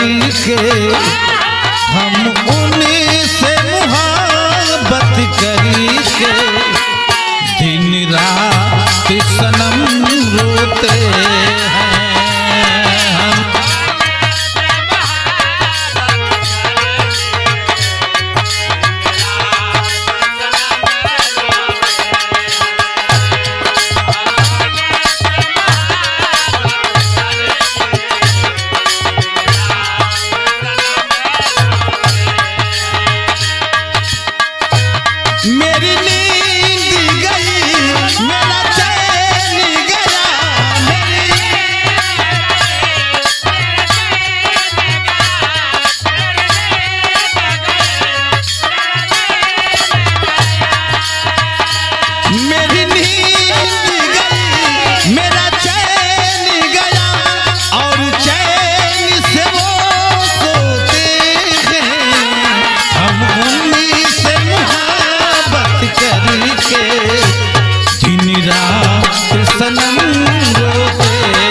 करके हम उन्हीं से मोहब्बत करके दिन रात सनम रोते हैं। मेरी नींद गई, मेरा चैन गया, मेरी नींद गई, मेरा चैन गया और चैन से वो सोते हैं। हम उन्हीं से करके दिन रात सनम रोते हैं।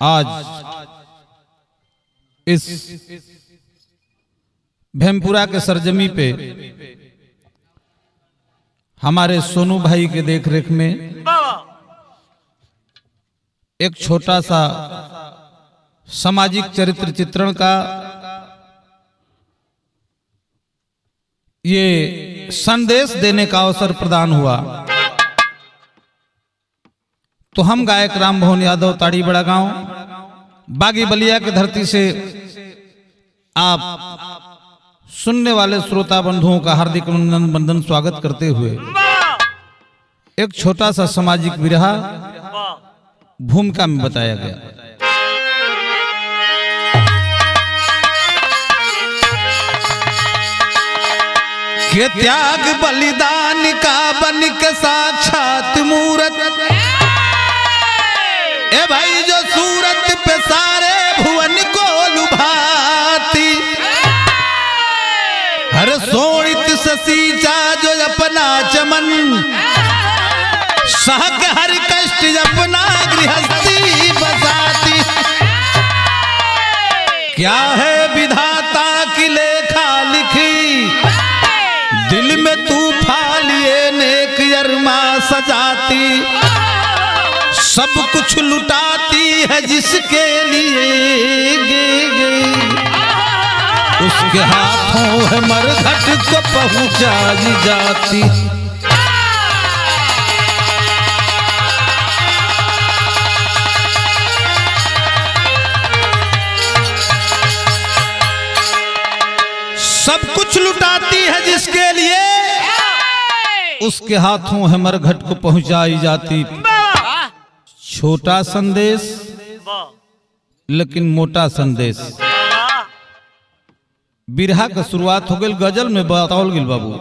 आज इस भीमपुरा के सरजमी पे हमारे सोनू भाई के देखरेख में एक छोटा सा सामाजिक चरित्र चित्रण का ये संदेश देने का अवसर प्रदान हुआ। तो हम गायक राम मोहन यादव ताड़ी बड़ा गांव बागी बलिया की धरती से आप सुनने वाले श्रोता बंधुओं का हार्दिक अभिनंदन वंदन स्वागत करते हुए एक छोटा सा सामाजिक विरहा भूमिका में बताया गया। के त्याग बलिदान का बन के साक्षात मूरत, ए भाई जो सूरत पे सारे भुवन को लुभाती, हर सोनित ससीचा जो अपना चमन, सहक हर कष्ट अपना गृहस्थी बसाती। क्या है विधाता की लेखा लिखी, दिल में तूफान लिए नेक अरमा सजाती, सब कुछ लुटाती है जिसके लिए उसके हाथों है मरघट को पहुंचाई जाती। सब कुछ लुटाती है जिसके लिए उसके हाथों है मरघट को पहुंचाई जाती। छोटा संदेश लेकिन मोटा संदेश। बिरहा का शुरुआत हो गई गजल में बताओल गिल बाबू।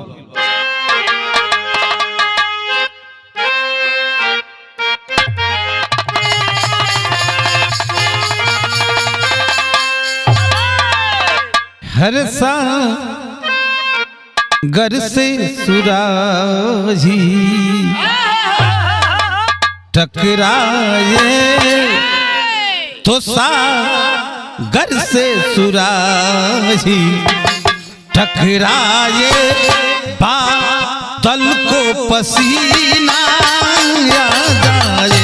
हर सा घर से सुराही टकराए तो सागर से सुराही टकराए, बादल को पसीना याद आए।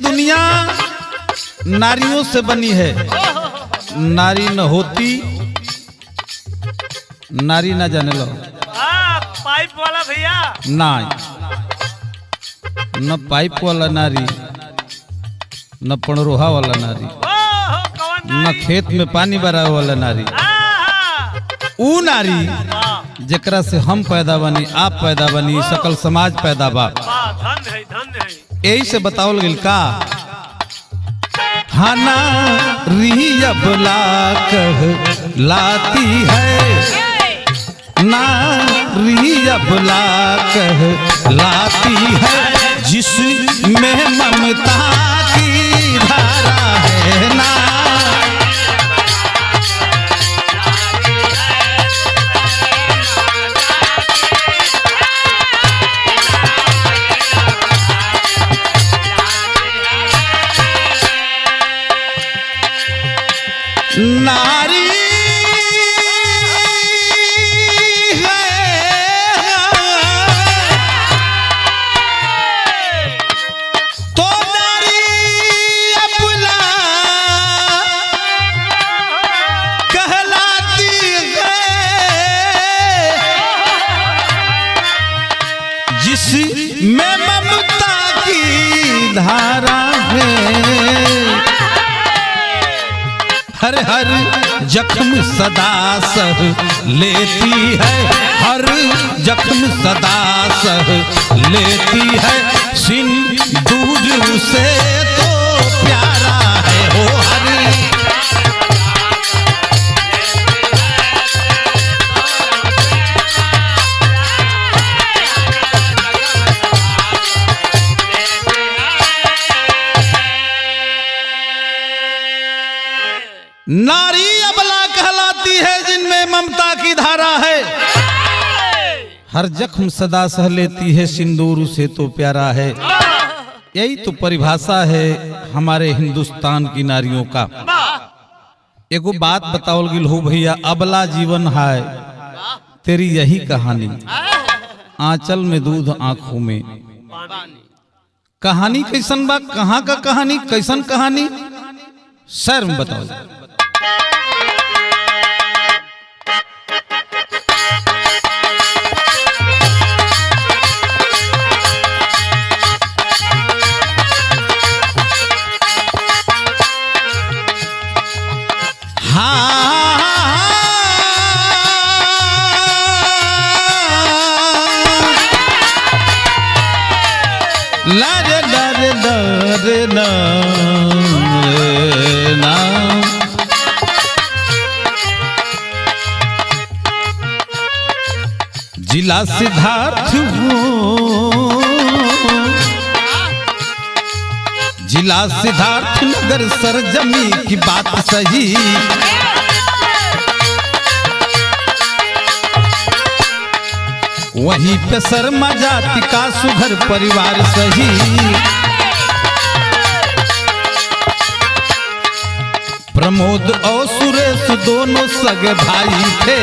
दुनिया नारियों से बनी है, नारी न होती नारी ना जाने लो। पाइप वाला भैया ना, न पाइप वाला नारी, न पणरोहा वाला नारी, न खेत में पानी भरा वाला नारी। ऊ नारी जकरा से हम पैदा बनी, आप पैदा बनी, सकल समाज पैदा बा। यही से बताओल गिल का हाना रियब ला कह लाती है, ना रियब ला कह लाती है, जिसमें ममता की धारा है ना। नारी है तो नारी अबला कहलाती है, जिसमें ममता की धारा है। हर हर जख्म सदा सह लेती है, हर जख्म सदा सह लेती है, सिंदूर से तो प्यारा है हो हर। नारी अबला कहलाती है जिनमें ममता की धारा है, हर जख्म सदा सह लेती है, सिंदूर से तो प्यारा है। यही तो परिभाषा है हमारे हिंदुस्तान की नारियों का। एगो बात बताओल गिल हो भैया, अबला जीवन है तेरी यही कहानी, आंचल में दूध आंखों में। कहानी कैसन बा, कहाँ का कहानी, कैसन कहानी, सर में बताओ। जिला सिद्धार्थ जिला सिद्धार्थ नगर सरजमी की बात सही, वहीं पे शर्मा जाति का सुघर परिवार सही। प्रमोद और सुरेश दोनों सगे भाई थे,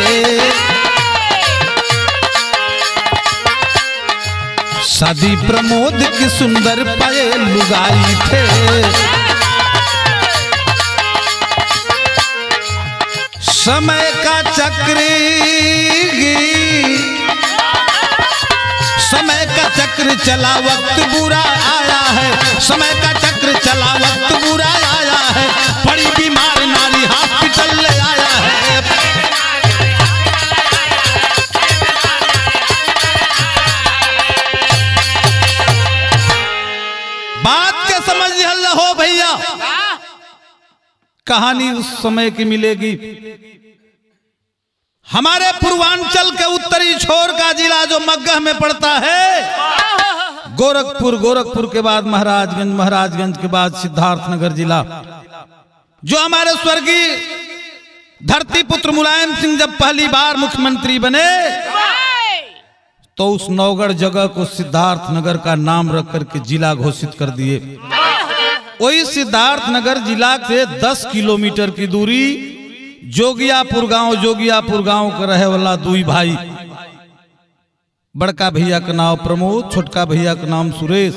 शादी प्रमोद की सुंदर पाए लुगाई थे। समय का चक्र चला वक्त बुरा आया है, समय का चक्र चला वक्त बुरा आया है, बड़ी बीमार नारी हॉस्पिटल ले आया है। बात के समझ हो भैया, कहानी उस समय की मिलेगी। हमारे पूर्वांचल के उत्तरी छोर का जिला जो मगह में पड़ता है गोरखपुर, गोरखपुर के बाद महाराजगंज, महाराजगंज के बाद सिद्धार्थनगर जिला, जो हमारे स्वर्गीय धरती पुत्र मुलायम सिंह जब पहली बार मुख्यमंत्री बने तो उस नौगढ़ जगह को सिद्धार्थनगर का नाम रख करके जिला घोषित कर दिए। वही सिद्धार्थनगर जिला से 10 किलोमीटर की दूरी जोगियापुर गांव का रहे वाला दुई भाई, बड़का भैया का नाम प्रमोद, छोटका भैया का नाम सुरेश।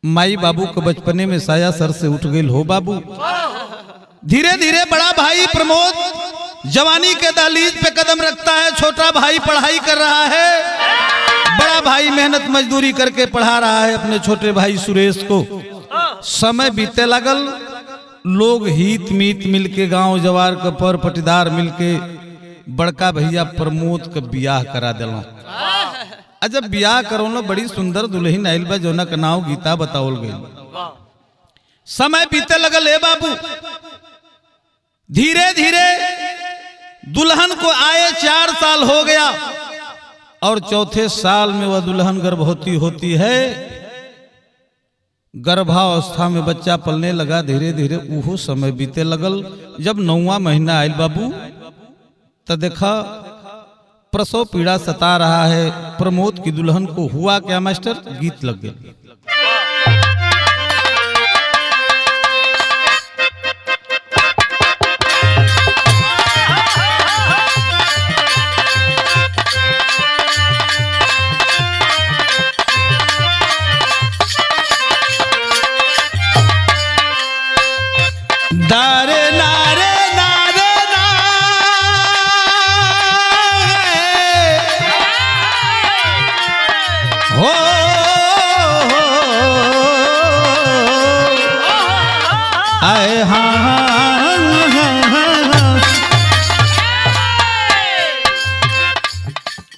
माई बाबू के बचपने में साया सर से उठ गई हो बाबू। धीरे धीरे बड़ा भाई प्रमोद जवानी के दहलीज पे कदम रखता है। छोटा भाई पढ़ाई कर रहा है, बड़ा भाई मेहनत मजदूरी करके पढ़ा रहा है अपने छोटे भाई सुरेश को। समय बीते लगल, लोग हित मीत मिलके गांव जवार के पर पटीदार मिलके बड़का भैया प्रमोद के बियाह करा दिलो। जब बियाह करो बड़ी सुंदर दुल्हन आइल बा जोना का नाव गीता बताओल गई। समय बीते लगल है बाबू। धीरे धीरे दुल्हन को आए 4 साल हो गया और चौथे साल में वह दुल्हन गर्भवती होती है। गर्भावस्था में बच्चा पलने लगा। धीरे धीरे वो समय बीते लगल। जब 9वां महीना आयल बाबू तो देखा प्रसव पीड़ा सता रहा है प्रमोद की दुल्हन को। हुआ क्या मास्टर? गीत लग गया। दारे नारे नारे ना हो आए हाँ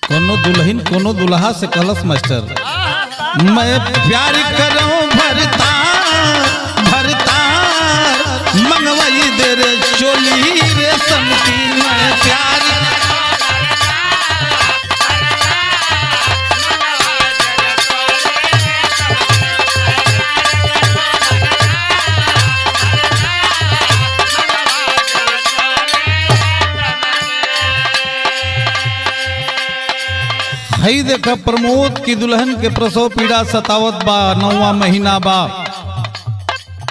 कोनो दुल्हन कोनो दुल्हा से कलश मास्टर, मैं प्यार करूं भरता भरता मंगवाई दे रे चोली रे समती। मैं प्यार हई देखा प्रमोद की दुल्हन के प्रसव पीड़ा सतावत बा। 9वां महीना बा।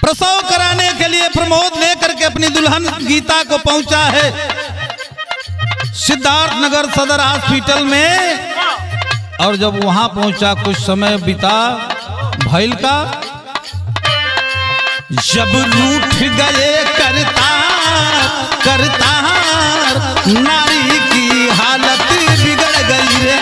प्रसव कराने के लिए प्रमोद लेकर के अपनी दुल्हन गीता को पहुंचा है सिद्धार्थ नगर सदर हॉस्पिटल में। और जब वहां पहुंचा कुछ समय बिता भइल का, जब रूठ गए करता करता नारी की हालत बिगड़ गई रे।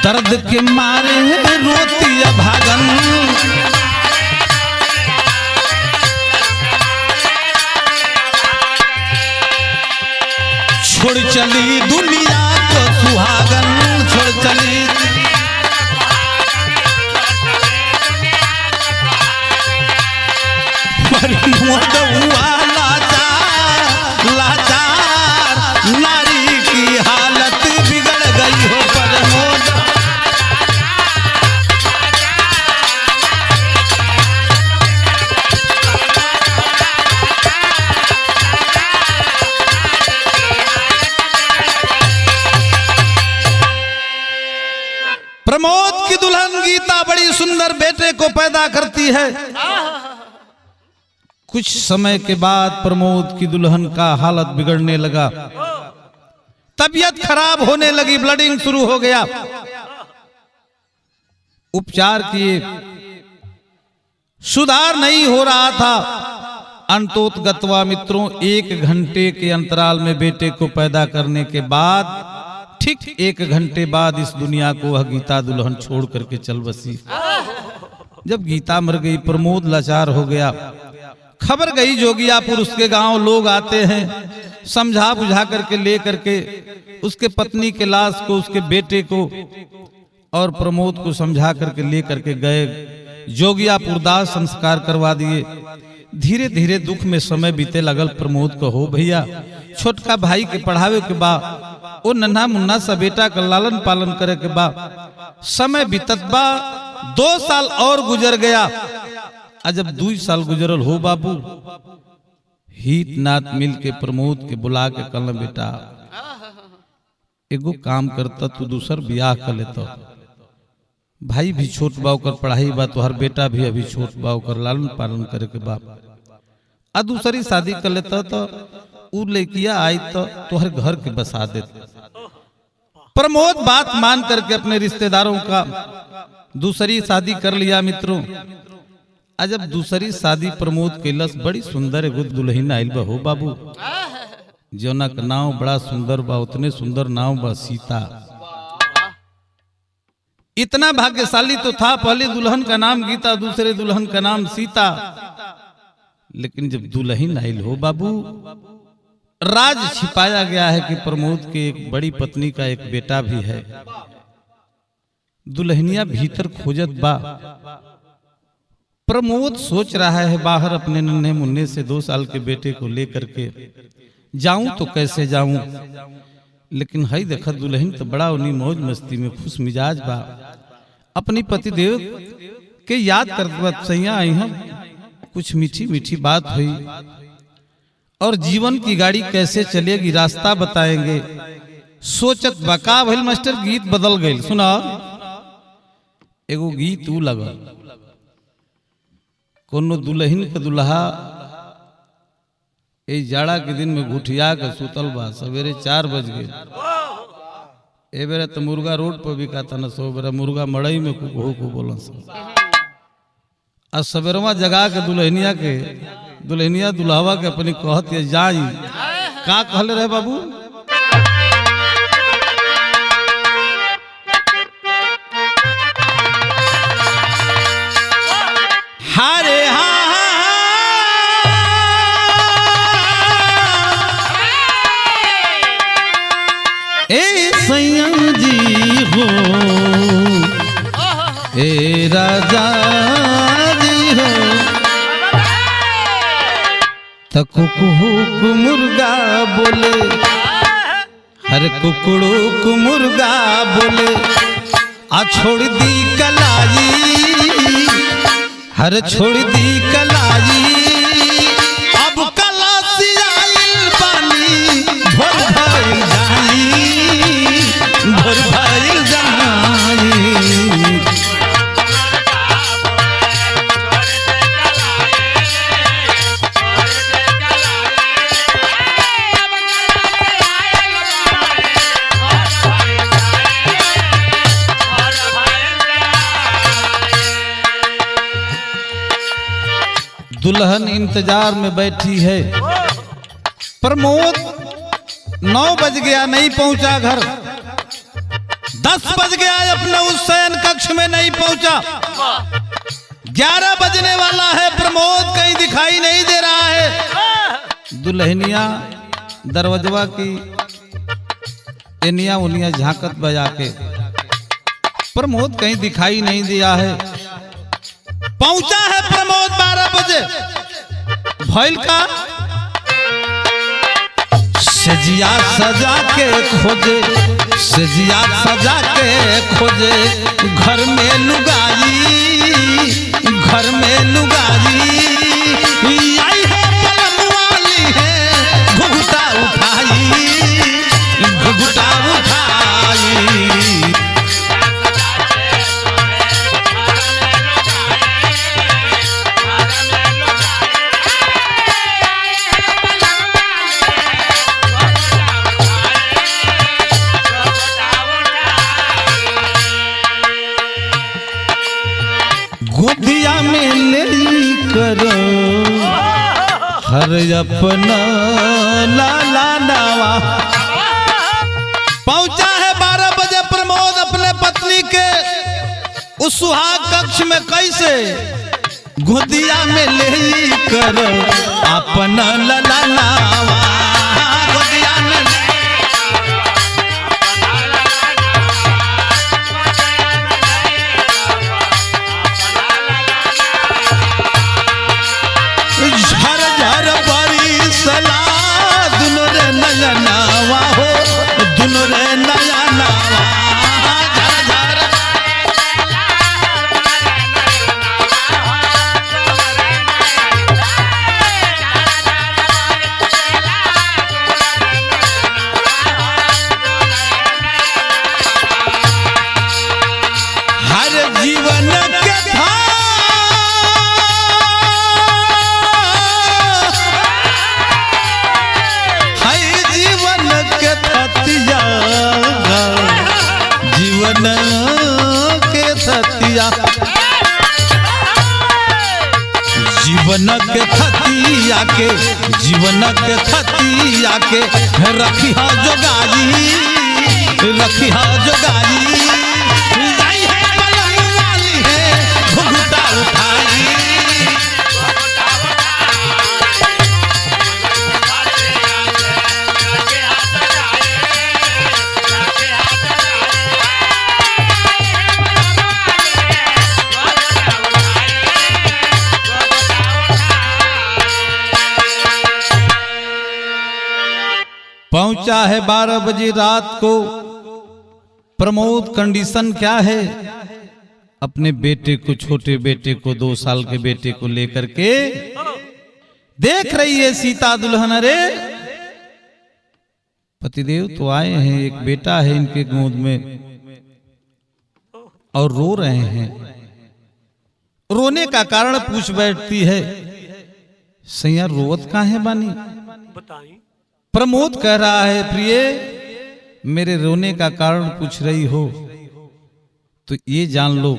दर्द के मारे रोती अभागन, छोड़ चली दुनिया को सुहागन, छोड़ चली प्रमोद हुआ लाचार लाचार नारी की हालत बिगड़ गई हो प्रमोद। प्रमोद की दुल्हन गीता बड़ी सुंदर बेटे को पैदा करती है। कुछ समय के बाद प्रमोद की दुल्हन का हालत बिगड़ने लगा, तबीयत खराब होने लगी, ब्लीडिंग शुरू हो गया। उपचार किए, सुधार नहीं हो रहा था। अंतोतगत्वा मित्रों 1 घंटे के अंतराल में बेटे को पैदा करने के बाद ठीक 1 घंटे बाद इस दुनिया को वह गीता दुल्हन छोड़ करके चल बसी। जब गीता मर गई प्रमोद लाचार हो गया। खबर गई जोगियापुर, उसके गांव लोग आते हैं, समझा बुझा करके ले करके उसके पत्नी के लाश को, उसके बेटे को और प्रमोद को समझा करके ले करके गए जोगियापुर, दाह संस्कार करवा दिए। धीरे धीरे दुख में समय बीते लगल। प्रमोद को हो भैया छोटका भाई के पढ़ावे के बा, ओ नन्हा मुन्ना सा बेटा का लालन पालन करे के बा। समय बीतत बा, 2 साल और गुजर गया। जब 2 साल गुजरल हो बाबू, हित नाथ मिल के प्रमोद के बुला के कहल बेटा एगो काम करता, तू दूसर बियाह कर लेता। भाई भी छोट बा ओकर पढ़ाई बा, तो हर बेटा भी अभी छोट बा ओकर लालन पालन करे के बा। आ दूसरी शादी कर लेता तो उ लड़किया आई तो हर घर के बसा देते। प्रमोद बात मान करके अपने रिश्तेदारों का दूसरी शादी कर लिया। मित्रों, आज जब दूसरी शादी प्रमोद कैलस, बड़ी सुंदर एगो दुल्हन आयल बा हो बाबू, जौना का नाम बड़ा सुंदर बा, उतने सुंदर नाम बा सीता। इतना भाग्यशाली तो था, पहले दुल्हन का नाम गीता, दूसरे दुल्हन का नाम सीता। लेकिन जब दुल्हन आयल हो बाबू, राज छिपाया गया है कि प्रमोद के एक बड़ी पत्नी का एक बेटा भी है। दुल्हनिया भीतर खोजत बा। प्रमोद सोच रहा है बाहर अपने नन्हे मुन्ने से 2 साल के बेटे को लेकर के जाऊं तो कैसे जाऊं। लेकिन हई देखा दुल्हन तो बड़ा उन्हीं मौज मस्ती में खुश मिजाज बा। अपनी पतिदेव के याद करते सैया आई हम, कुछ मीठी मीठी बात हुई और जीवन की गाड़ी कैसे चलेगी रास्ता बताएंगे। सोचत बका भइल मास्टर, गीत बदल गई। सुना एगो गीत ऊ लगल, कोनो दुल्हन के दुल्हा ए जाड़ा के दिन में घुटिया के सुतल बा। सवेरे 4 बज गए। ए बेरा तो मुर्गा रोड पर भी खाता न, सो बेरा मुर्गा मड़ई में कुकहू को बोलन सब। आ सवेरवा जगा के दुल्हनिया दुल्हावा के अपनी कहत है जाई। का कहले रहे बाबू? हारे ए सैया जी हो, ए राजा जी हो, कुकड़ू मुर्गा बोले, हर कुकड़ू मुर्गा बोले, आ छोड़ दी कलाई, हर छोड़ दी कलाई, अब कलासी आइल पानी भर भइल जाई, भर भइल जाई। दुल्हन इंतजार में बैठी है। प्रमोद 9 बज गया, नहीं पहुंचा घर। 10 बज गया, अपने उस शयन कक्ष में नहीं पहुंचा। 11 बजने वाला है, प्रमोद कहीं दिखाई नहीं दे रहा है। दुल्हनिया दरवाजा की एनिया उनिया झांकत बजा के, प्रमोद कहीं दिखाई नहीं दिया है। पहुंचा है प्रमोद 12 बजे। भइल का सजिया सजा के खोजे, सजिया सजा के खोजे, घर में लुगाई, घर में लुगाई आई है, पलम वाली है, घुघुटा उठाई, घुघुटा उठाई। गोदिया में ले करो हर अपना लाला नावा। पहुंचा है 12 बजे प्रमोद अपने पत्नी के उस सुहाग कक्ष में। कैसे? गोदिया में ले करो अपना लाला नावा, गोदिया में नवा हो, दुनो रे नया नवा, झर झर जीवन के था जीवन के थतिया जीवन के थतिया जीवन के थतिया के जीवन के थतिया के रखिया जोगाई रखिया जोगाई जाई है बलम वाली है घुघुटा उठाई पहुंचा है 12 बजे रात को। प्रमोद कंडीशन क्या है? अपने बेटे को, छोटे बेटे को, 2 साल के बेटे को लेकर के देख रही है सीता दुल्हन। अरे पतिदेव तो आए हैं, एक बेटा है इनके गोद में और रो रहे हैं। रोने का कारण पूछ बैठती है, सैया रोवत कहाँ है बानी? बताई। प्रमोद कह रहा है, प्रिय मेरे रोने का कारण पूछ रही हो तो ये जान लो,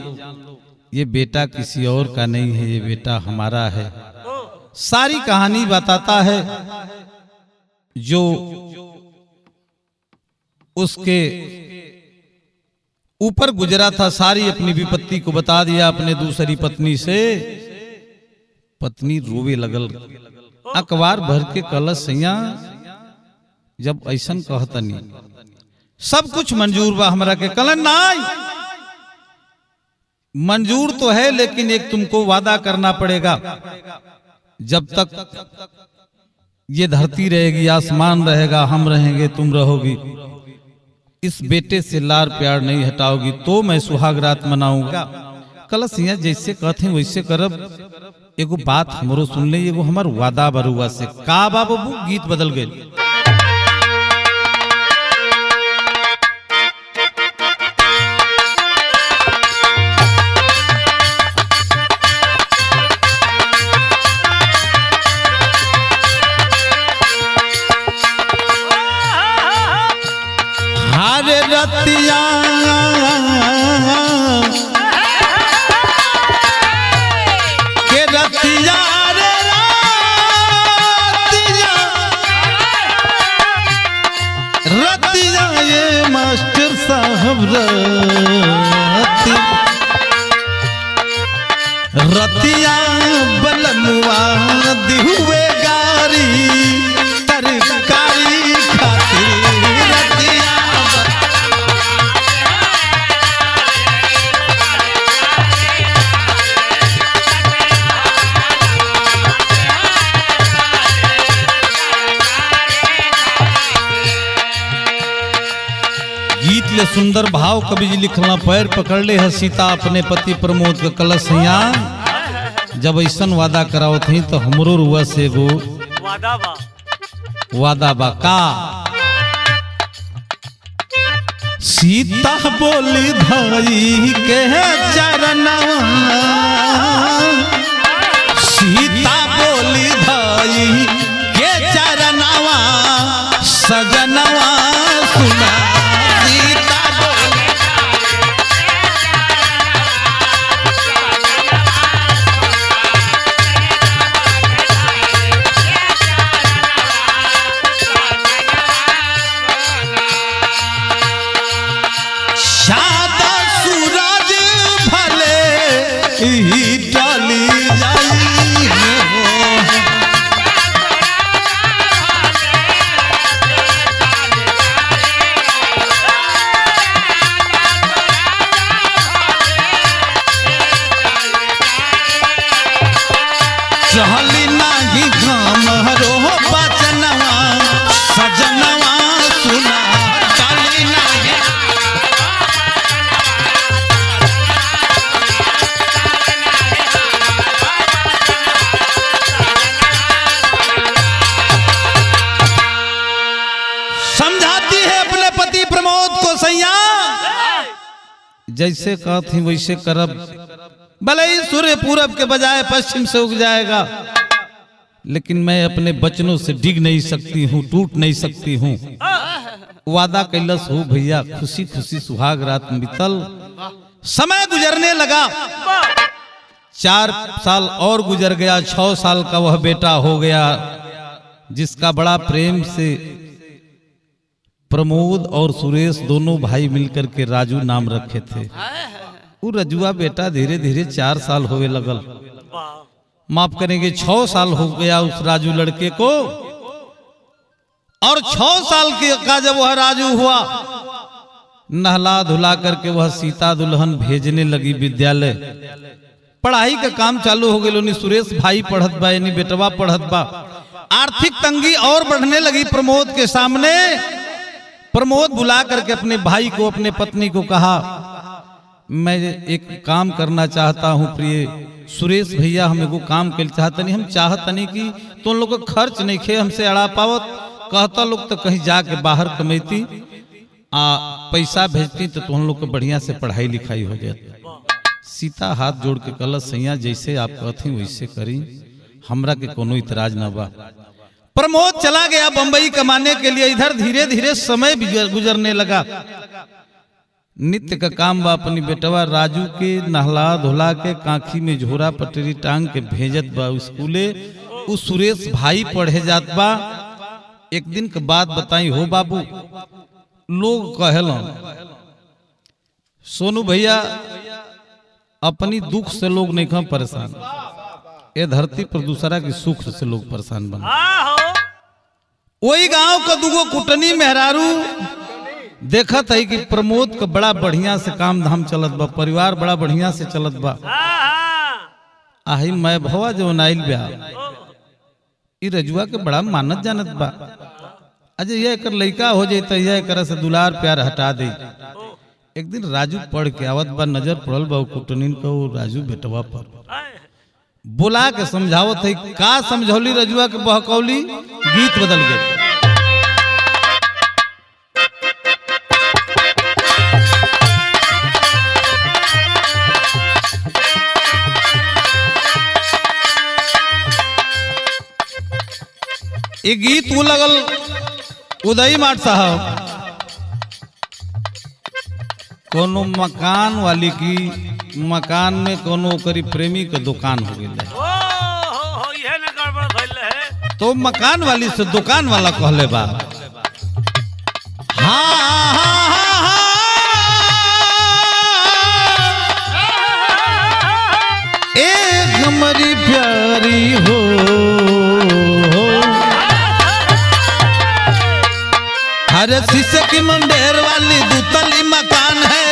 ये बेटा किसी और का नहीं है, ये बेटा हमारा है। सारी कहानी बताता है जो उसके ऊपर गुजरा था, सारी अपनी विपत्ति को बता दिया अपने दूसरी पत्नी से। पत्नी रोवे लगल, अखबार भर के कलश सैया जब ऐसन कहतनी सब कुछ मंजूर बा हमरा के। कलन नाई मंजूर तो है, लेकिन एक तुमको वादा करना पड़ेगा, जब तक ये धरती रहेगी, आसमान रहेगा, हम रहेंगे, तुम रहोगी, इस बेटे से लार प्यार नहीं हटाओगी तो मैं सुहाग रात मनाऊंगा। कलश जैसे कहते वैसे करब। एगो बात हमरो सुन ले, एगो हमार वादा बरुआ से का बाबू गीत बदल गए। रतिया के रतिया रे रतिया ये मास्टर साहब रतिया बलमुआ दिहुए गारी तरकारी खाती रतिया। गीत ले सुंदर भाव कवि जी लिखना, पैर पकड़ ले है सीता अपने पति प्रमोद के कलश हिया। जब ऐसन वादा कराओ थी तो हमरो रुआ से गो वादा बा का। सीता बोली धाई के चरणवा, सीता बोली धाई के चरणवा, सजनवा सुना जैसे कहती वैसे करब, भले ही सूर्य पूरब के बजाय पश्चिम से उग जाएगा, लेकिन मैं अपने वचनों से डिग नहीं सकती हूँ, टूट नहीं सकती हूँ। वादा कैलस हो भैया, खुशी खुशी सुहाग रात बीतल, समय गुजरने लगा। 4 साल और गुजर गया, 6 साल का वह बेटा हो गया जिसका बड़ा प्रेम से प्रमोद और सुरेश दोनों भाई मिलकर के राजू नाम रखे थे। वो रजुआ बेटा धीरे धीरे 4 साल होवे लगल, माफ करेंगे 6 साल हो गया उस राजू लड़के को। और 6 साल का जब वह राजू हुआ, नहला धुला करके वह सीता दुल्हन भेजने लगी विद्यालय। पढ़ाई का काम चालू हो गया, सुरेश भाई पढ़त बा, यानी बेटवा पढ़त बा। आर्थिक तंगी और बढ़ने लगी प्रमोद के सामने। प्रमोद बुला करके अपने भाई को, अपने पत्नी को कहा, मैं एक काम करना चाहता हूं प्रिय सुरेश भैया, हम एगो काम कर चाहते नहीं, हम चाहते नहीं कि तुम लोग को खर्च नहीं खे हमसे अड़ा पावत, कहता लोग तो कहीं जाके बाहर कमेती पैसा भेजती तो तुम लोग को बढ़िया से पढ़ाई लिखाई हो जाती। सीता हाथ जोड़ के कहल, सैया जैसे आप कहती वैसे करी, हमरा के कोनो इतराज ना बा। प्रमोद चला गया बंबई कमाने के लिए। इधर धीरे धीरे समय गुजरने लगा। नित्य का काम बा अपनी बेटवा राजू के नहला धुला के काखी में झोरा पटरी टांग के भेजत बा स्कूले। उस सुरेश भाई पढ़े जात बा। एक दिन के बात बताई हो बाबू, लोग कहला सोनू भैया अपनी दुख से लोग नहीं कम परेशान, ये धरती पर दूसरा की सुख से लोग परेशान बने। वही गांव का दुगो कुटनी मेहरारू देखत है कि प्रमोद का बड़ा बढ़िया से काम धाम चलत बा, परिवार बड़ा बढ़िया से चलत बा। आही मैं भवा जो नाइल ब्या ई रजुआ के बड़ा मानत जानत बा। अजय यह कर लड़का हो जाए तो यह कर से दुलार प्यार हटा दे। एक दिन राजू पढ़ के आवत बा, नजर पड़ल बा कुटनीन को राजू बेटवा पर। बुला के समझावत है, का समझौली रजुआ के बहकौली, गीत बदल गए। ये गीत वो लगल उदय माट साहब कोनो मकान वाली की, मकान में कोनो करी प्रेमी के दुकान हो गई, तो मकान वाली से दुकान वाला कहले बा, एक हमारी प्यारी हो, हरे शीशे की मंडेर वाली दूतली मकान है,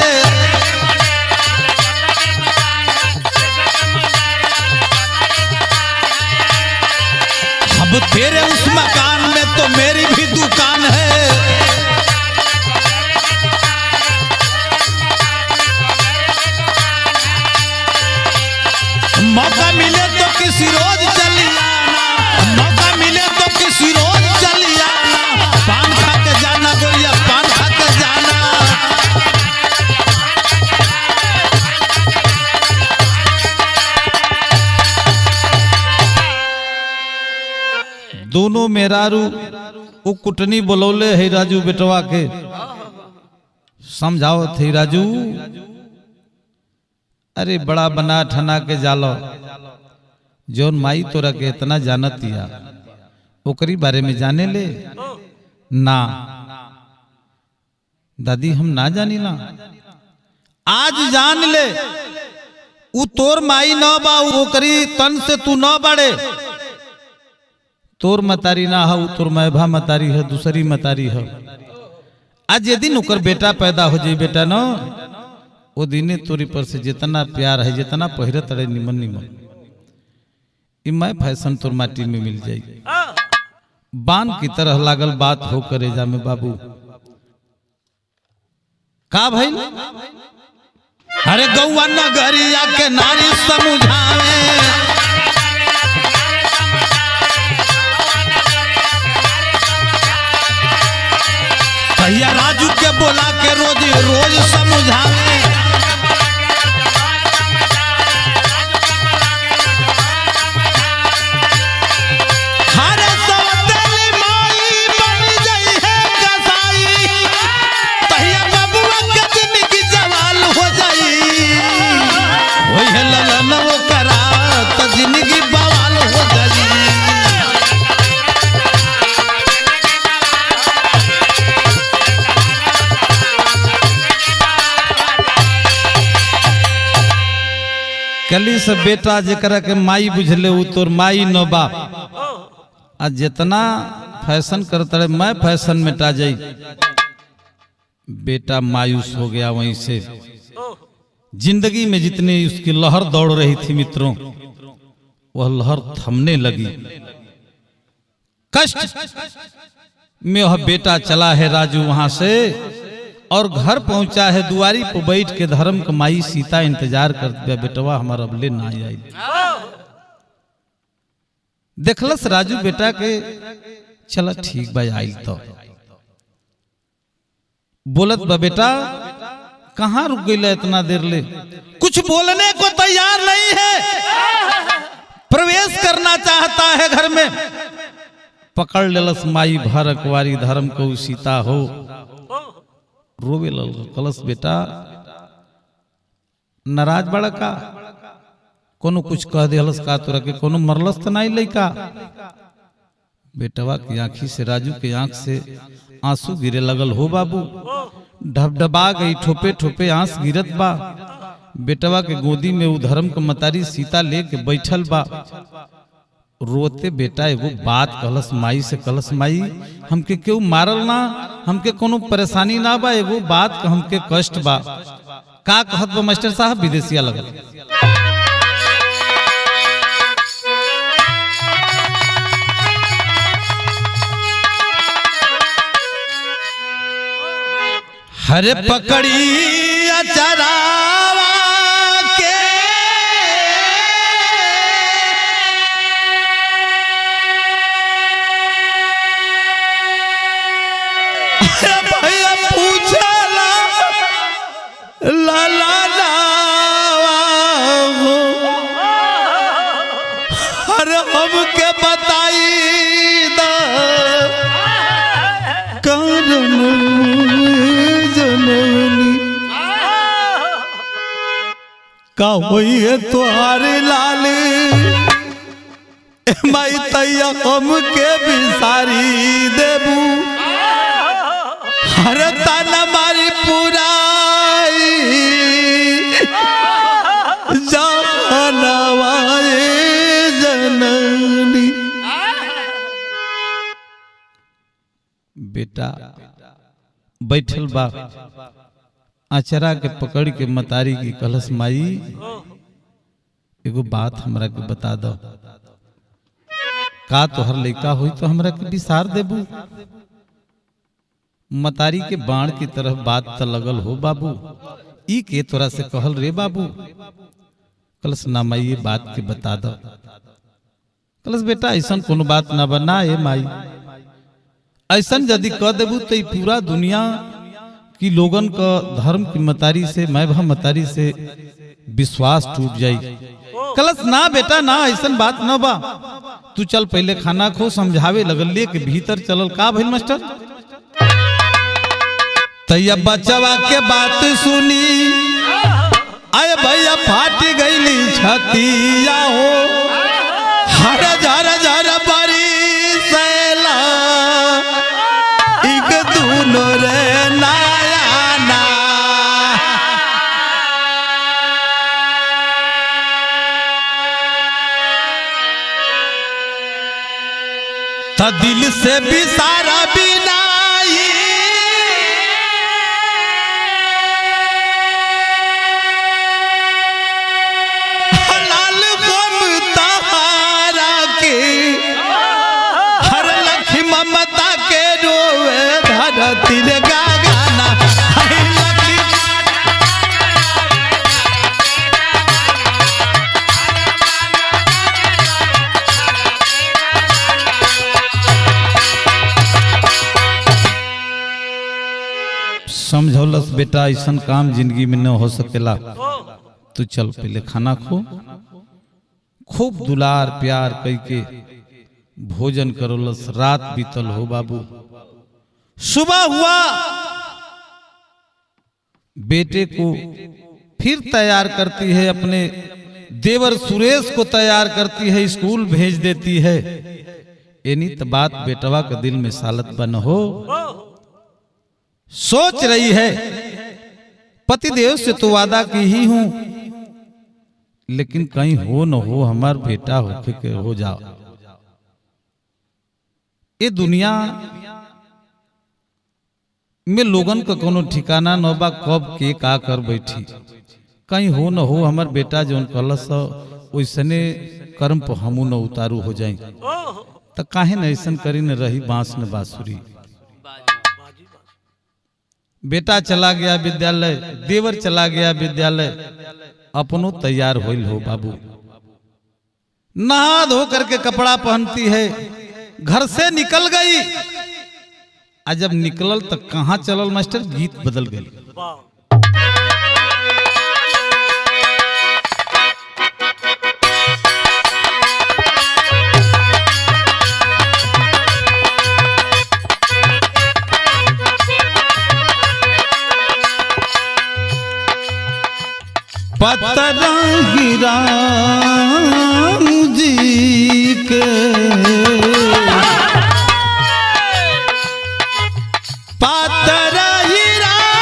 अब तेरे उस मकान में तो मेरी भी दुकान है। मौका मिले तो किसी रोज चली आना, मौका मिले तो किसी रोज चली आना, पान खा के जाना गोरिया, पान खा के जाना। दोनों मेहरारू वो कुटनी बोलौले है राजू बेटवा के, समझाओ थे राजू, अरे बड़ा बना ठना के जालो, जौन माई तोरा के इतना जानतिया ओकरी बारे में जाने ले ना। दादी हम ना जानी ना, आज जान ले, उ तोर माई न बा, ओकरी तन से तू न बड़े, तोर मतारी ना है, तोर मैभा मतारी है, दूसरी मतारी है। आज यदि ओकर बेटा पैदा हो जाए बेटा न, वो दिने तोरी पर से जितना प्यार है, जितना पहिरत रहे निमन निमन, मैं फैशन तोर माटी में मिल जाएगी। बान की तरह लागल बात हो करे जा में बाबू, का भाई अरे गौवा नगरिया के नारी समझावे, भैया राजू के बोला के रोज रोज समझावे। कली से बेटा जेकरा के माई बुझले उ तोर माई न बाप आ जितना फैशन करता रहे मैं फैशन में टा जाई बेटा मायूस हो गया। वहीं से जिंदगी में जितनी उसकी लहर दौड़ रही थी मित्रों वह लहर थमने लगी। कष्ट में वह बेटा चला है राजू वहां से और घर पहुंचा है। दुआरी पर बैठ के धर्म कमाई सीता इंतजार करते बेटवा हमारा अबले ना आई। देखलस राजू बेटा के चला ठीक भाई आई तो बोलत बा बेटा कहां रुक गई इतना देर ले। कुछ बोलने को तैयार नहीं है, प्रवेश करना चाहता है घर में। पकड़ लेलस माई भर अकवारी धर्म को सीता हो रोवे कलस बेटा नाराज बड़ा का कोनो कुछ कह दिलस का तोरा के कोनो मरलस तो नहीं लइका। बेटवा की आंखी से राजू के आंख से आंसू गिरे लगल हो बाबू। ढबढबा गई ठोपे ठोपे आंस गिरत बा। बेटवा के गोदी में उ धर्म के मतारी सीता लेके बैठल बा। रोते बेटा एगो बात कहलस माई से कहलस माई हमके क्यों मारल ना, हमके कोनो परेशानी ना बा, एगो बात हमके कष्ट बा। का कहत बा मास्टर साहब विदेशिया लगल। हरे पकड़ी अचरावा के भैया पूछला लाला हो हरे हमके बताई दा कारण का होई है तुहारे लाले माई तैया हमके बिसारी देबू। हर ताना मारी पुराई जानवाए जननी। बेटा बैठल बा आचरा के पकड़ के मतारी की कलश माई एगो बात हमरा के बता दो का तोहर लइका हुई तो हमरा के बिसार देबू। मतारी के बाण की तरफ बात त लगल हो बाबू। ई के तोरा से कहल रे बाबू। कलश ना माई ये बात के बता दो। कलश बेटा ऐसा कोनो बात ना बना ए माई, ऐसा यदि कह देबू तो पूरा दुनिया कि लोगन का धर्म की मतारी से मैं भा मतारी से विश्वास टूट जाई। कलश ना बेटा ना ऐसा बात ना बा, तू चल पहले खाना खो। समझावे लगल ले के भीतर चलल। का भइल मास्टर तैया बचवा के बात सुनी आए भैया फाट गईली छतिया हो। हर झर झर बरी सैला एक दूनो रे दिल से भी सारा बिनाई लाल गम तहारा के हर लखी ममता के रोवे धरती रे गाना। समझौलस बेटा ऐसा काम जिंदगी में न हो सकेला, तू चल पहले खाना खो। खूब दुलार प्यार कई के भोजन करोलस। रात बीतल हो बाबू। सुबह हुआ बेटे को फिर तैयार करती है, अपने देवर सुरेश को तैयार करती है, स्कूल भेज देती है। एनी तो बात बेटवा के दिल में सालत बन हो। सोच रही है पतिदेव से तो वादा की ही हूं, लेकिन कहीं हो न हो हमार बेटा होके के हो जाओ। ये दुनिया में लोगन का कोनो ठिकाना न बा, कब के का कर बैठी। कहीं हो न हो हमार बेटा जो कलस वैसने कर्म पर हमू न उतारू हो जाए, तो काहे न ऐसा करी न रही बांस न बांसुरी। बेटा चला गया विद्यालय, देवर चला गया विद्यालय, अपनो तैयार होइल हो बाबू। नहा धो करके कपड़ा पहनती है, घर से निकल गई। आज जब निकलल तो कहाँ चलल मास्टर, गीत बदल गई। पतरंगी राम जी के पतरंगी राम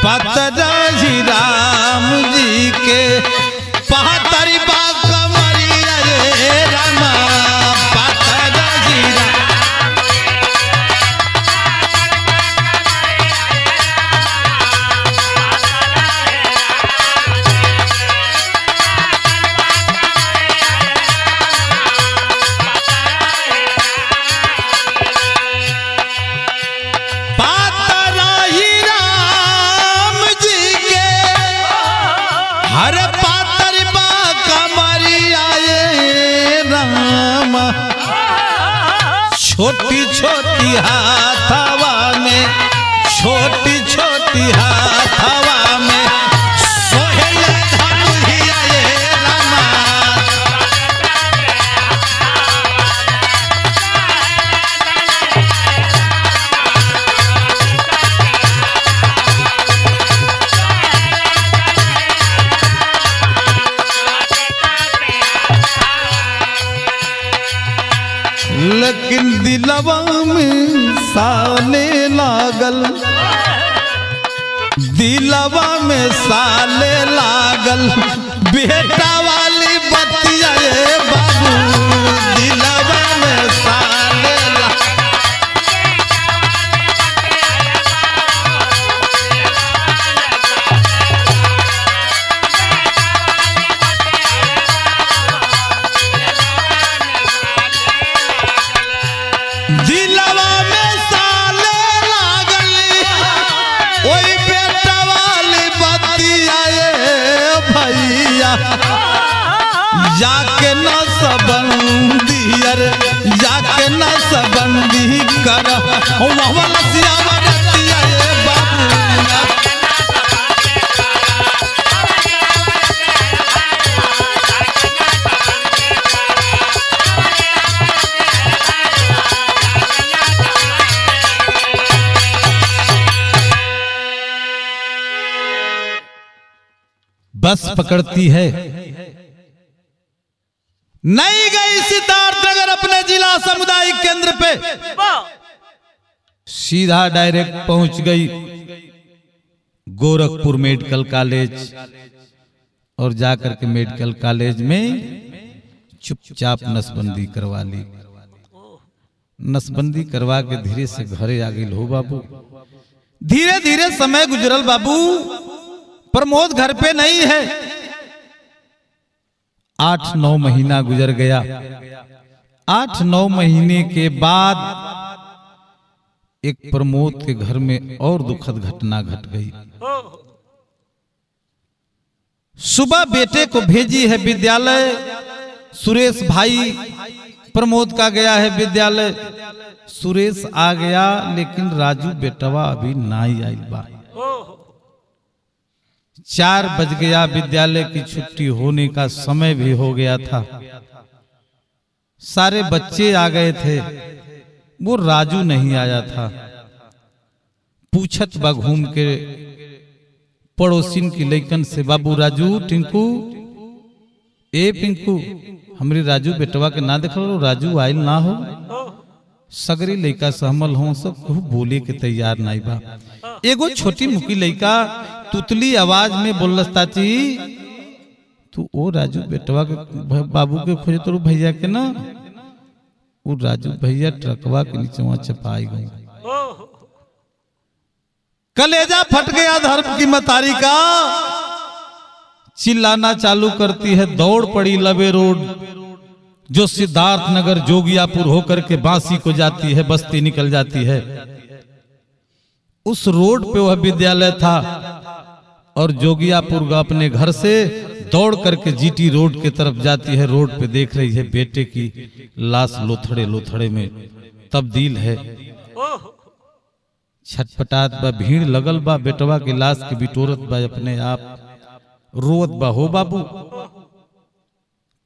पतरंगी राम जी के पहतरी बा कमरिया रे रामा। पतरंगी हर पातर बा कमरिया ये रामा। छोटी छोटी हाथवा में, छोटी छोटी हाथवा में सोहेला धनुहिया ये रामा। लेकिन दिलवा में साले लागल, दिलवा में साले लागल, बेटा वाली बतिया ये बाबू। दिलवा में साले लागल, दिलवा में साले लागल, ओई बेटा वाली बतिया ये भैया। जाके न सबंदियर, जाके न सबंदी कर वहवलसिया बतिया ये बाबू। बस पकड़ती है, नहीं गई सिद्धार्थनगर अपने जिला सामुदायिक केंद्र पे, सीधा डायरेक्ट पहुंच गई गोरखपुर मेडिकल कॉलेज। और जाकर के मेडिकल कॉलेज में चुपचाप नसबंदी करवा ली। नसबंदी करवा के धीरे से घरे आ गई हो बाबू। धीरे धीरे समय गुजरल बाबू, प्रमोद घर पे नहीं है। 8-9 महीना गुजर गया। 8-9 महीने के बाद एक प्रमोद के घर में और दुखद घटना घट गई। सुबह बेटे को भेजी है विद्यालय, सुरेश भाई प्रमोद का गया है विद्यालय। सुरेश आ गया, लेकिन राजू बेटवा अभी ना ही आई बा। 4 बज गया, विद्यालय की छुट्टी होने का समय भी हो गया था। सारे बच्चे आ गए थे, वो राजू नहीं आया था। पूछत बा घूम के पड़ोसिन की लइकन से, बाबू राजू टिंकू ए पिंकू हमरी राजू बेटवा के ना देख लो, राजू आयल ना हो। सगरी लइका सहमल हो, सब कहू बोले के तैयार नहीं बा। एगो छोटी मुकी लइका तुतली आवाज में बोलस, चाची तू ओ राजू बेटवा के बाबू के खोजे तो भैया के ना। वो राजू भैया ट्रकवा के नीचे चपाई गई। कलेजा फट गया धर्म की मतारी का, चिल्लाना चालू करती है। दौड़ पड़ी लवे रोड जो सिद्धार्थ नगर जोगियापुर होकर के बांसी को जाती है, बस्ती निकल जाती है। उस रोड पे वह विद्यालय था और जोगियापुर अपने घर से दौड़ करके जीटी रोड की तरफ जाती है। रोड पे देख रही है बेटे की लाश लोथड़े लोथड़े में तब्दील है। छटपटात बा, भीड़ लगल बा, बेटवा की लाश के बिटोरत बा, अपने आप रोत बा। हो बाबू,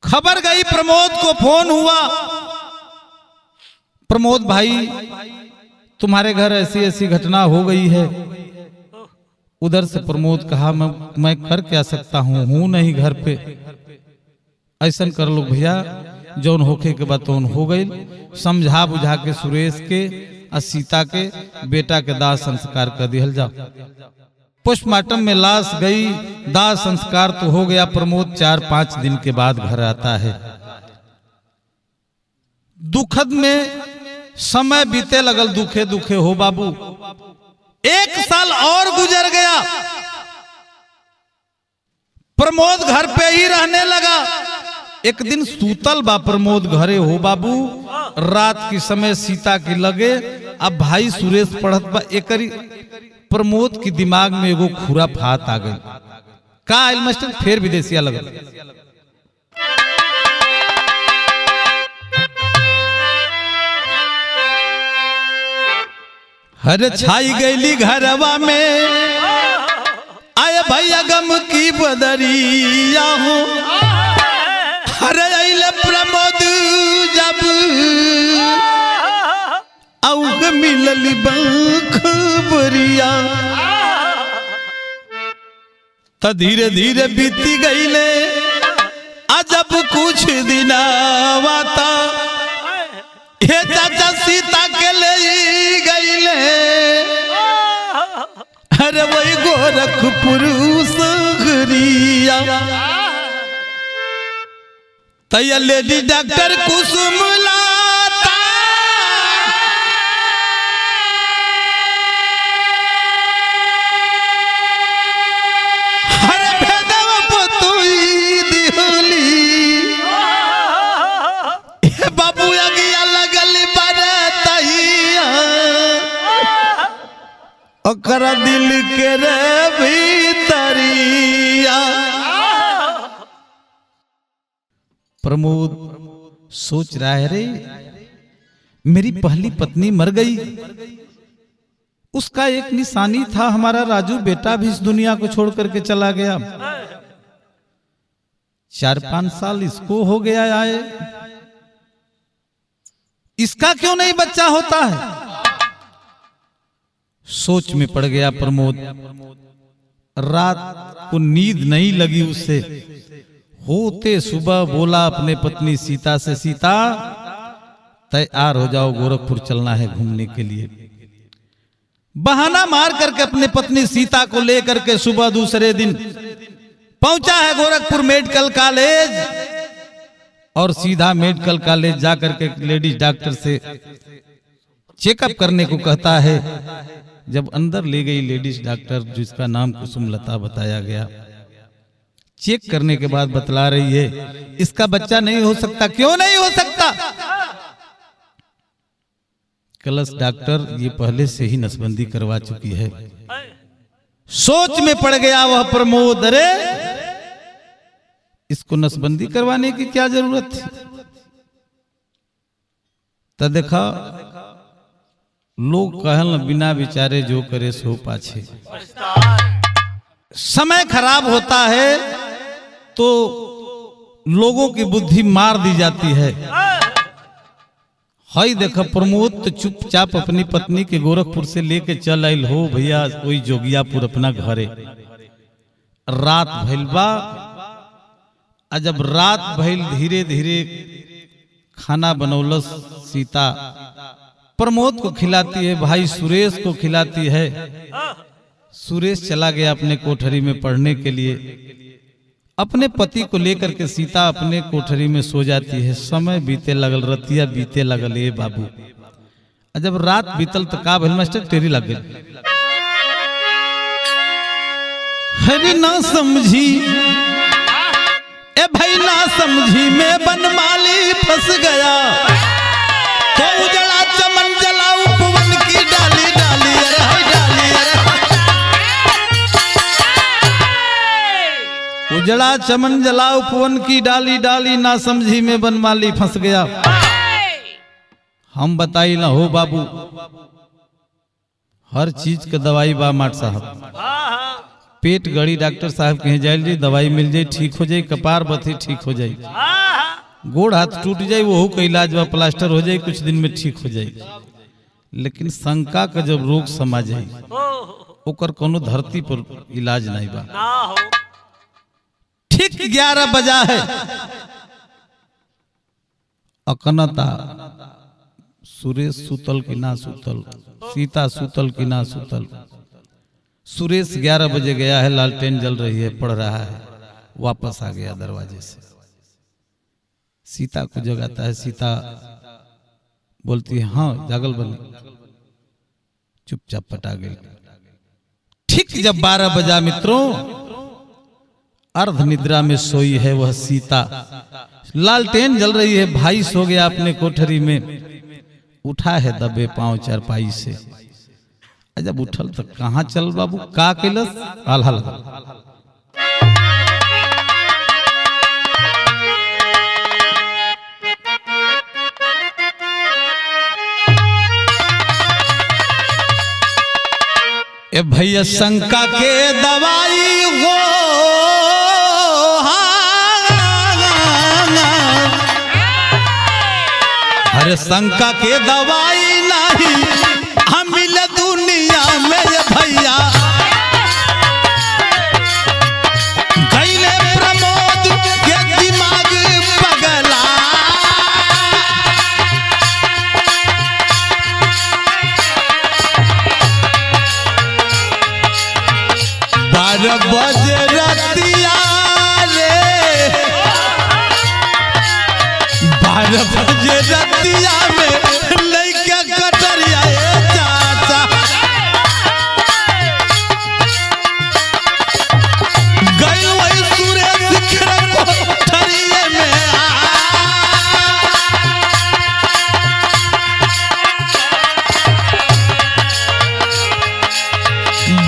खबर गई, प्रमोद को फोन हुआ। प्रमोद भाई तुम्हारे घर ऐसी ऐसी घटना हो गई है। उधर से प्रमोद कहा मैं कर क्या सकता हूं नहीं घर पे। ऐसा कर लो भैया, जौन होखे के बाद तौन हो गई। समझा बुझा के सुरेश के और सीता के बेटा के दाह संस्कार कर दिया जाओ। पोस्टमार्टम में लाश गई, दाह संस्कार तो हो गया। प्रमोद 4-5 दिन के बाद घर आता है। दुखद में समय बीते लगल, दुखे दुखे हो बाबू। 1 साल और गुजर गया। प्रमोद घर पे ही रहने लगा। एक दिन सूतल बा प्रमोद घरे हो बाबू, रात की समय सीता की लगे। अब भाई सुरेश पढ़त बा, एकरी प्रमोद की दिमाग में एगो खुरा फात आ गई। का आयल मास्टर फिर विदेशिया लगल। हर छाई गईली घरवा में, आए भैया गम की बदरिया हो। हर अइले प्रमोद जब औग मिलली खबरिया, त धीरे धीरे बीती गईले अजब कुछ दिनावाता। हे चाचा सीता के ले गईले, अरे वही गोरखपुर सगरिया। तैया लेडी डॉक्टर कुसुम लाता, हरे भेदव पतुई दिहली। हे बाबू अगिया लगल बरतैया, ओकरा दिल के रे भीतरिया। प्रमोद सोच रहा है, रे मेरी पहली पत्नी मर गई, उसका एक निशानी था हमारा राजू बेटा भी इस दुनिया को छोड़ करके चला गया। 4-5 साल इसको हो गया आए, इसका क्यों नहीं बच्चा होता है। सोच में पड़ गया प्रमोद। रात को नींद नहीं लगी उसे। होते सुबह बोला अपने पत्नी सीता से, सीता तैयार हो जाओ, गोरखपुर चलना है घूमने के लिए। बहाना मार करके अपने पत्नी सीता को लेकर के सुबह दूसरे दिन पहुंचा है गोरखपुर मेडिकल कॉलेज। और सीधा मेडिकल कॉलेज जाकर के लेडीज डॉक्टर से चेकअप करने को कहता है। जब अंदर ले गई लेडीज डॉक्टर, जिसका नाम कुसुमलता बताया गया, चेक करने के बाद बतला रही है इसका बच्चा नहीं हो सकता। क्यों नहीं हो सकता? कलश डॉक्टर ये पहले से ही नसबंदी करवा चुकी है। सोच में पड़ गया वह प्रमोद, अरे इसको नसबंदी करवाने की क्या जरूरत थी। तो देखा लोग कहल बिना विचारे जो करे सो पाछे। समय खराब होता है तो लोगों की बुद्धि मार दी जाती है। हई देखा प्रमोद तो चुपचाप अपनी पत्नी के गोरखपुर से लेके चल आयल हो भैया वही जोगियापुर अपना घरे। रात भइल बा जब रात भइल धीरे धीरे खाना बनौलस सीता प्रमोद को खिलाती है, भाई सुरेश को खिलाती है। सुरेश चला गया अपने कोठरी में पढ़ने के लिए। अपने पति को लेकर के सीता अपने कोठरी में सो जाती है। समय बीते लगल, रतिया बीते लगल ये बाबू। जब रात बीतल तो का भइल मास्टर, टेरी लग गई। हरी ना समझी ए भाई ना समझी में बनमाली फंस गया, तो उजड़ा चमन जला उपवन की डाली डाली अरे हाय डाली अरे। उजड़ा चमन जला उपवन की डाली डाली, ना समझी में बनमाली फंस गया। हम बताई ना हो बाबू, हर चीज के दवाई बा माट साहब। पेट गड़ी डॉक्टर साहब कहीं जाए जी, दवाई मिल जाए ठीक हो जाए, कपार बथी ठीक हो जाए, गोड़ हाथ टूट जाए वो का इलाज बा, प्लास्टर हो जाए कुछ दिन में ठीक हो जाए। लेकिन शंका का जब रोग समा जाए ओकर कोनो धरती पर इलाज नहीं बा। ठीक 11 बजा है, अकनता सुरेश सुतल की ना सुतल, सीता सुतल की ना सुतल। सुरेश 11 बजे गया है, लालटेन जल रही है, पढ़ रहा है, वापस आ गया दरवाजे से। सीता को जगाता है, सीता बोलती है हाँ जागल बनी, चुपचाप पटा गई। ठीक जब 12 बजा मित्रों, अर्ध निद्रा में सोई है वह सीता। लालटेन जल रही है, भाई सो गया अपने कोठरी में, उठा है दबे पांव चारपाई से। जब उठल तो कहाँ चल बाबू, का कैलस आल्हा लगा। ए भैया शंका के दवाई हो, अरे शंका के दवाई नहीं मिल दुनिया में ये भैया। गईले प्रमोद के दिमाग पगला, बारह बजे रतिया रे, 12 बजे रतिया में लइका कटरिया चाचा। गई वही सुरेश कोठरिये में,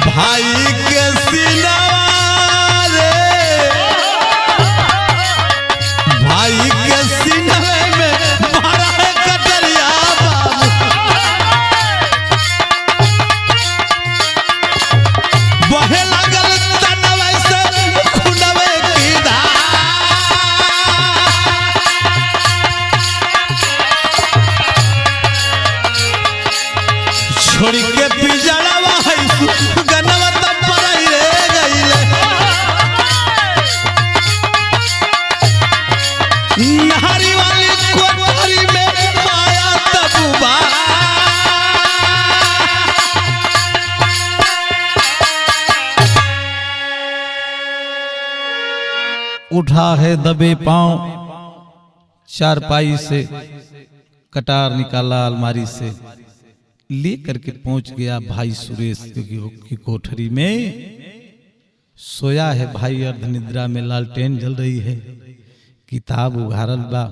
भाई के सिनवा रे, भाई के सिनवे में छोड़ी के पिजड़वा है गनवा तब पराई रे गईले। नहरी वाली कोठरी में माया तबुबा, उठा है दबे पांव चारपाई से, कटार निकाला अलमारी से, ले करके पहुंच गया भाई सुरेश की कोठरी में। सोया है भाई अर्ध निद्रा में, लालटेन जल रही है, किताब उघारल बा।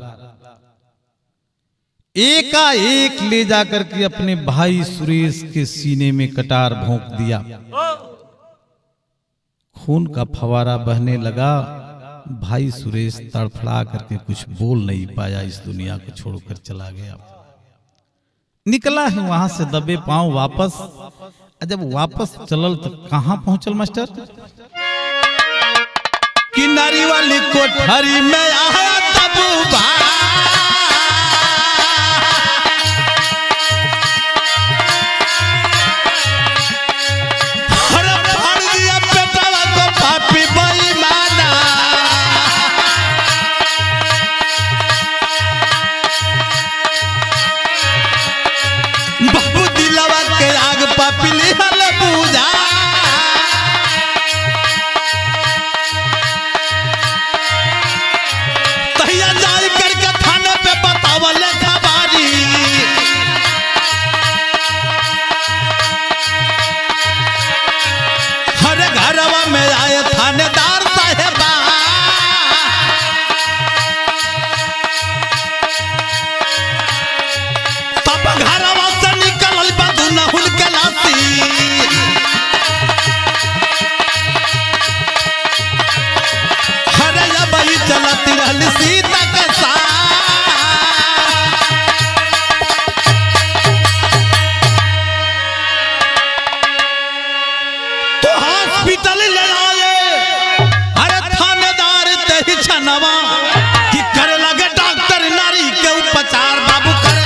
एकाएक ले जाकर के अपने भाई सुरेश के सीने में कटार भोंक दिया। खून का फवारा बहने लगा। भाई सुरेश तड़फड़ा करके कुछ बोल नहीं पाया, इस दुनिया को छोड़कर चला गया। निकला है वहां से दबे पांव वापस। जब वापस चलल तो कहां पहुंचल मास्टर? किनारी वाली कोठरी में आया तबुबा, चलती रहली सीता के साथ। तो हॉस्पिटल ले आए अरे थानेदार ते ही छनवा कि करे लगे डॉक्टर नारी के उपचार बाबू करे।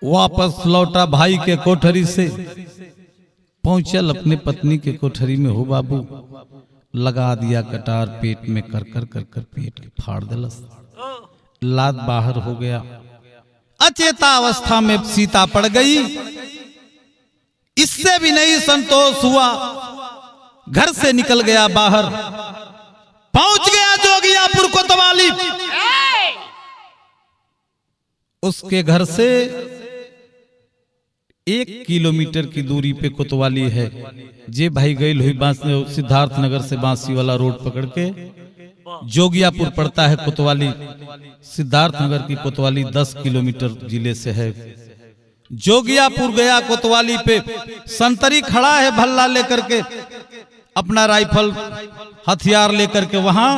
वापस लौटा भाई के कोठरी से, पहुंचल अपने पत्नी के कोठरी में। हो बाबू लगा दिया कटार पेट में, कर कर कर कर पेट के फाड़ दिलस, लात बाहर हो गया। अचेता अवस्था में सीता पड़ गई। इससे भी नहीं संतोष हुआ, घर से निकल गया बाहर, पहुंच गया जोगियापुर कोतवाली। उसके घर से 1 किलोमीटर की दूरी पे कोतवाली है। जे भाई गई हुई सिद्धार्थ नगर से बांसी वाला रोड पकड़ के जोगियापुर पड़ता है कोतवाली। सिद्धार्थ नगर की कोतवाली 10 किलोमीटर जिले से है। जोगियापुर गया कोतवाली पे, संतरी खड़ा है भल्ला लेकर के, अपना राइफल हथियार लेकर के। वहां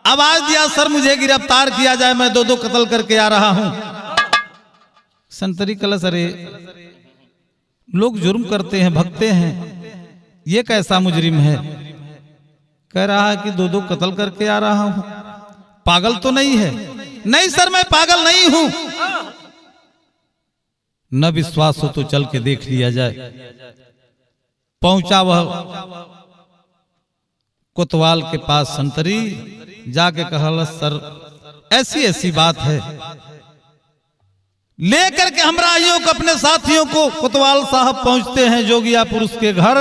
आवाज दिया, सर मुझे गिरफ्तार किया जाए, मैं 2-2 कत्ल करके आ रहा हूं। संतरी कलश, अरे लोग जुर्म करते हैं, भगते हैं, ये कैसा मुजरिम है? कह रहा है कि 2-2 कत्ल करके आ रहा हूं। पागल तो नहीं है? नहीं सर मैं पागल नहीं हूं। न विश्वास हो तो चल के देख लिया जाए। पहुंचा वह कोतवाल के पास संतरी, जाके कहा सर ऐसी ऐसी बात है, लेकर के हमराइयों को अपने साथियों को कोतवाल साहब पहुंचते हैं जोगियापुर उसके घर।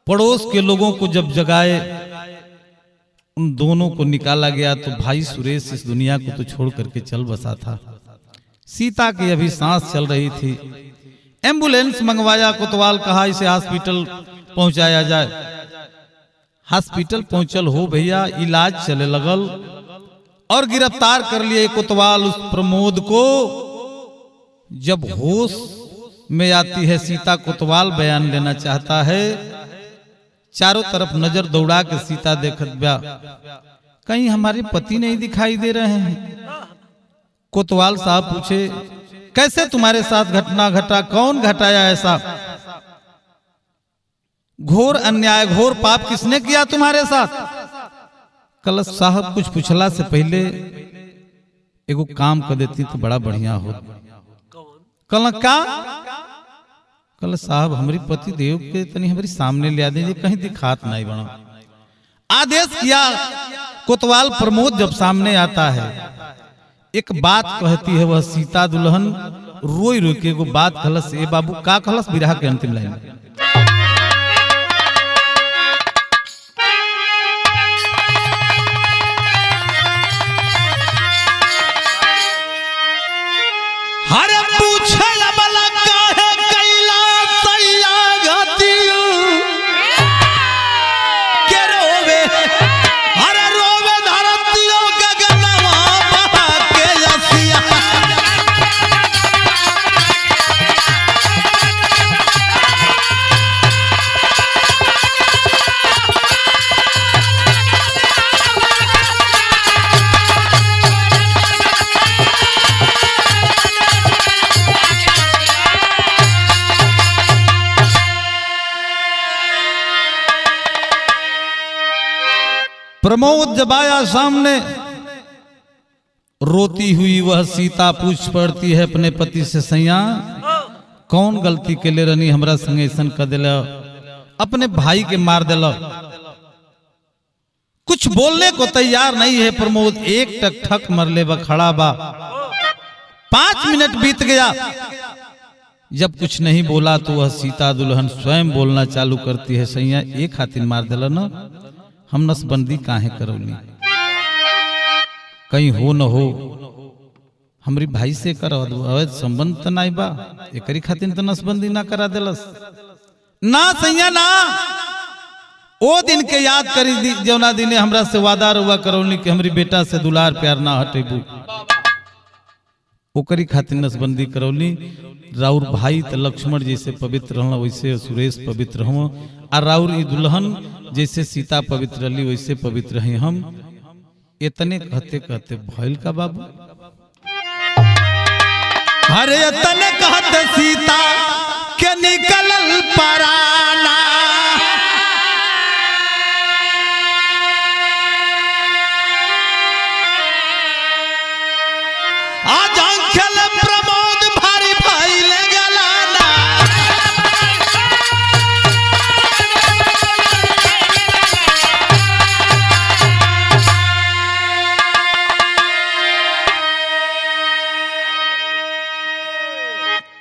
पड़ोस के लोगों को जब जगाए, उन दोनों को निकाला गया तो भाई सुरेश इस दुनिया को तो छोड़ करके चल बसा था। सीता की अभी सांस चल रही थी। एम्बुलेंस मंगवाया, कोतवाल कहा इसे हॉस्पिटल पहुंचाया जाए। हॉस्पिटल पहुंचल हो भैया, इलाज चले लगल और गिरफ्तार कर लिए कोतवाल उस प्रमोद को। जब होश में आती है सीता, कोतवाल बयान लेना चाहता है। चारों तरफ नजर दौड़ा के सीता देखत ब्या, कहीं हमारे पति नहीं दिखाई दे रहे हैं। कोतवाल साहब पूछे कैसे तुम्हारे साथ घटना घटा, कौन घटाया ऐसा घोर अन्याय, घोर पाप किसने किया तुम्हारे साथ? कलश साहब कुछ पूछला से पहले एगो काम कर देती तो बड़ा बढ़िया हो। कल का? कलश साहब हमारी पति देव के तनी हमारी सामने ले आ दीजिए, कहीं दिखात नहीं बना। आदेश किया। कोतवाल प्रमोद जब सामने आता है, एक बात कहती है वह सीता दुल्हन, रोई रोई के एगो बात कहलस। ए बाबू का कहलस? बिरहा के अंतिम लाइन में, हरे पूछे बला काहे कैला सैया गति के रोवे, हरे रोवे धरतियों गगनवा बहा के यसिया। प्रमोद जब आया सामने, रोती हुई वह सीता पूछ पड़ती है अपने पति से, सैया कौन गलती के ले रनी हमरा संगे ऐसन कर दिला, अपने भाई के मार दिला। कुछ बोलने को तैयार नहीं है प्रमोद, एक टक ठक मरले बा खड़ा बा। 5 मिनट बीत गया, जब कुछ नहीं बोला तो वह सीता दुल्हन स्वयं बोलना चालू करती है, सैया एक हाथी मार दिला ना, हम नसबंदी काहे करौली, कहीं हो न हो हमरी भाई से कर अवैध संबंध त नाई बा, एकरी खातिर त नसबंदी ना करा देलस ना सैया ना। ओ दिन के याद करी जौना दिने हमरा से वादा रुआ करौली कि हमरी बेटा से दुलार प्यार ना हटेबू, ओकरी खातिर नसबंदी करौली। राउर भाई त लक्ष्मण जैसे पवित्र रहला वैसे सुरेश पवित्र हम, और राउर ई दुल्हन जैसे सीता पवित्र रही वैसे पवित्र हैं हम। इतने कहते कहते भइल का बाबू, अरे इतने कहते सीता के निकलल पराना, आज अंखेल प्रमोद भारी भइल गलाना।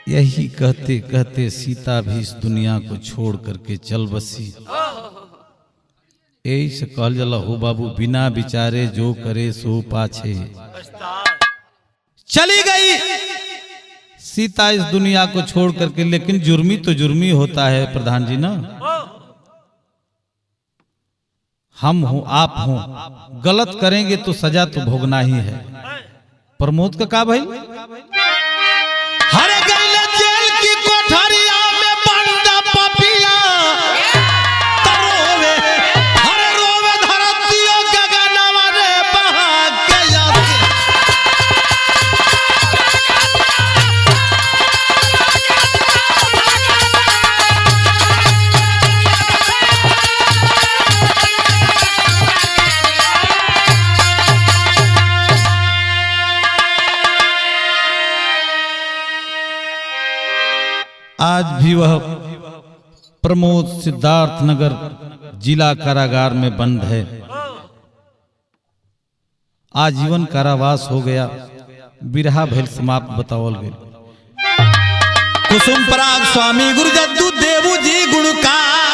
यही कहते कहते सीता भी इस दुनिया को छोड़ करके चल बसी। यही से कहल जाला हो बाबू, बिना विचारे जो करे सो पाछे। चली गई सीता इस दुनिया को छोड़ करके, लेकिन जुर्मी तो जुर्मी होता है प्रधान जी ना। हम हो आप हो, गलत करेंगे तो सजा तो भोगना ही है। प्रमोद का का भाई, हरे गैले जेल की कोठरिया में बंद पपिया, तरोवे हरे रोवे धरतियो गगनवा रे बहा के जाते। आज भी वह प्रमोद सिद्धार्थ नगर जिला कारागार में बंद है। आजीवन कारावास हो गया, बिरहा भैल समाप्त बतावल गए। कुसुम पराग स्वामी गुरु जद्दू देवू जी गुणकार।